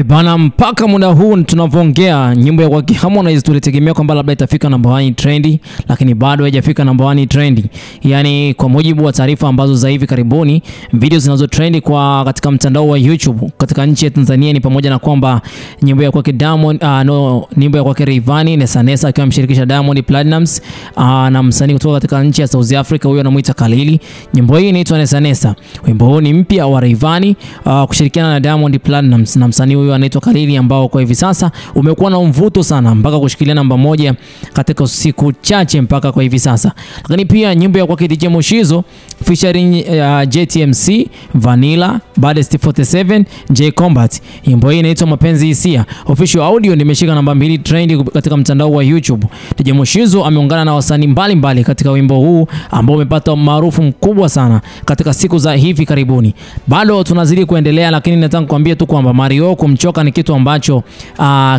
Bana, mpaka muda huu tunavyoongea nyimbo ya kwake Harmonize tulitegemea kwamba labda itafika number 1 trendy, lakini bado haijafika number 1 trendy. Yani kwa mujibu wa taarifa ambazo za hivi karibuni, video zinazo trendi kwa katika mtandao wa YouTube katika nchi ya Tanzania ni pamoja na kwamba nyimbo ya kwake Diamond nyimbo ya kwake Rayvanny Nesa akiwa amshirikisha Diamond Platnumz na msanii kutoka katika nchi ya South Africa, huyo anamuita Khalili. Nyimbo hii inaitwa Nesa. Wimbo huu ni mpya wa Rayvanny kushirikiana na Diamond Platnumz na msanii huyo anaitwa Khalili, ambao kwa hivi sasa umekuwa na mvuto sana mpaka kushikilia namba 1 katika siku chache mpaka kwa hivi sasa. Lakini pia nyimbo ya kwake DJ Mushizo featuring JTMC, Vanilla, Baddest 47, J Combat. Nyimbo hii inaitwa Mapenzi Hisia. Official audio nimeshika namba 2 trend katika mtandao wa YouTube. DJ Mushizo ameungana na wasanii mbalimbali katika wimbo huu ambao umepata maarufu mkubwa sana katika siku za hivi karibuni. Bado tunazidi kuendelea, lakini nataka kuambia tu kwamba Mario kumchoka ni kitu ambacho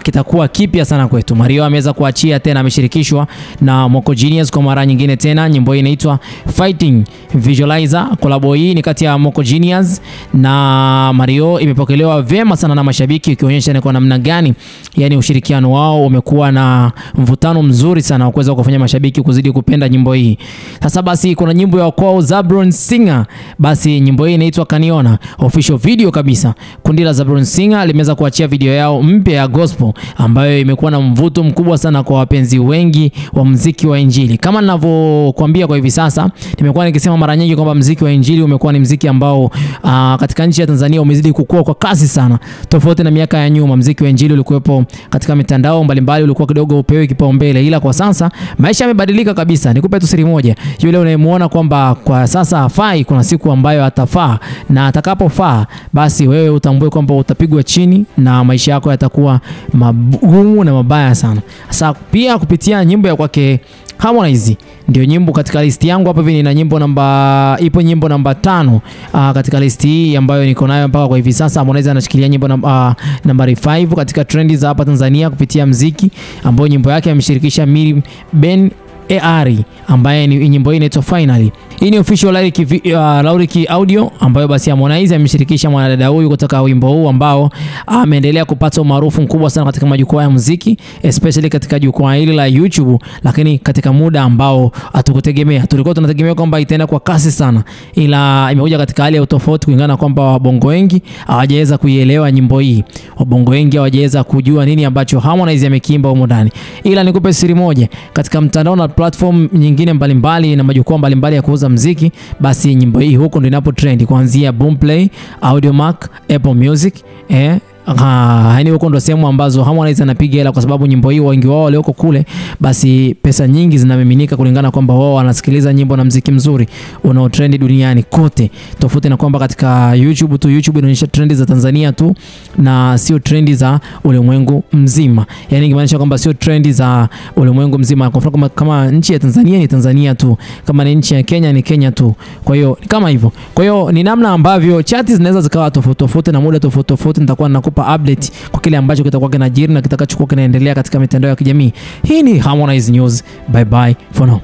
kitakuwa kipya sana kwetu. Mario ameweza kuachia tena, ameshirikishwa na Moko Genius kwa mara nyingine tena. Nyimbo hii inaitwa Fighting Visualizer. Collab hii ni kati ya Moko Genius na Mario, imepokelewa vyema sana na mashabiki, ikionyesha ni kwa namna gani yani ushirikiano wao umekuwa na mvutano mzuri sana wa kuweza kufanya mashabiki kuzidi kupenda nyimbo hii. Sasa basi kuna nyimbo ya kwao Zabron Singer, basi nyimbo hii inaitwa Kaniona. Official video kabisa. Kundi la Zabron Singer limeweza kuachia video yao mpya ya gospel ambayo imekuwa na mvuto mkubwa sana kwa wapenzi wengi wa muziki wa Injili. Kama ninavyokuambia kwa hivi sasa, nimekuwa nikisema mara nyingi kwamba muziki wa Injili umekuwa ni muziki ambao katika nchi ya Tanzania umezidi kukua kwa kasi sana. Tofauti na miaka ya nyuma, muziki wa Injili ulikuwepo katika mitandao mbalimbali, ulikuwa kidogo upewe kipaumbele, ila kwa sasa maisha yamebadilika kabisa. Nikupe tu siri moja, yule unayemuona kwamba kwa sasa hafai, kuna siku ambayo atafaa, na atakapofaa basi wewe utambue kwamba utapigwa chini na maisha yako yatakuwa magumu na mabaya sana. Sasa pia kupitia nyimbo ya kwake Harmonize, ndio nyimbo katika listi yangu hapa hivi, nina nyimbo ipo nyimbo namba 5 katika listi hii ambayo niko nayo mpaka kwa hivi sasa. Harmonize anashikilia nyimbo namba 5 katika trendi za hapa Tanzania kupitia muziki, ambayo nyimbo yake ameshirikisha Miri Ben Ari, ambaye ni nyimbo hii inaitwa Finally. Hii ni official lyric audio ambayo basi Harmonize ameshirikisha mwanadada huyu kutoka wimbo huu ambao ameendelea kupata umaarufu mkubwa sana katika majukwaa ya muziki, especially katika jukwaa hili la YouTube, lakini katika muda ambao hatukutegemea. Tulikuwa tunategemea kwamba itaenda kwa kasi sana, ila imekuja katika hali ya utofauti kulingana kwamba wabongo wengi hawajaweza kuielewa nyimbo hii. Wabongo wengi hawajaweza kujua nini ambacho Harmonize amekiimba huko ndani. Ila nikupe siri moja, katika mtandao na platform nyingine mbalimbali na majukwaa mbalimbali ya kuuza muziki, basi nyimbo hii huko ndio inapo trend, kuanzia Boomplay, Audiomack, Apple Music, yani huko ndo sehemu ambazo Harmonize anapiga hela, kwa sababu nyimbo hii wengi wao walioko kule, basi pesa nyingi zinamiminika kulingana kwamba wao wanasikiliza nyimbo na muziki mzuri unao trend duniani kote. Tofauti na kwamba katika YouTube tu, YouTube inaonyesha trendi za Tanzania tu na sio trendi za ulimwengu mzima. Yani inamaanisha kwamba sio trendi za ulimwengu mzima. Kwa mfano kama nchi ya Tanzania ni Tanzania tu, kama ni nchi ya Kenya ni Kenya tu. Kwa hiyo kama hivyo. Kwa hiyo ni namna ambavyo chati zinaweza zikawa tofauti na muda tofauti. Nitakuwa nakupa update kwa kile ambacho kitakuwa kinajiri na kitakachokuwa kinaendelea katika mitandao ya kijamii. Hii ni Harmonize News. Bye bye for now.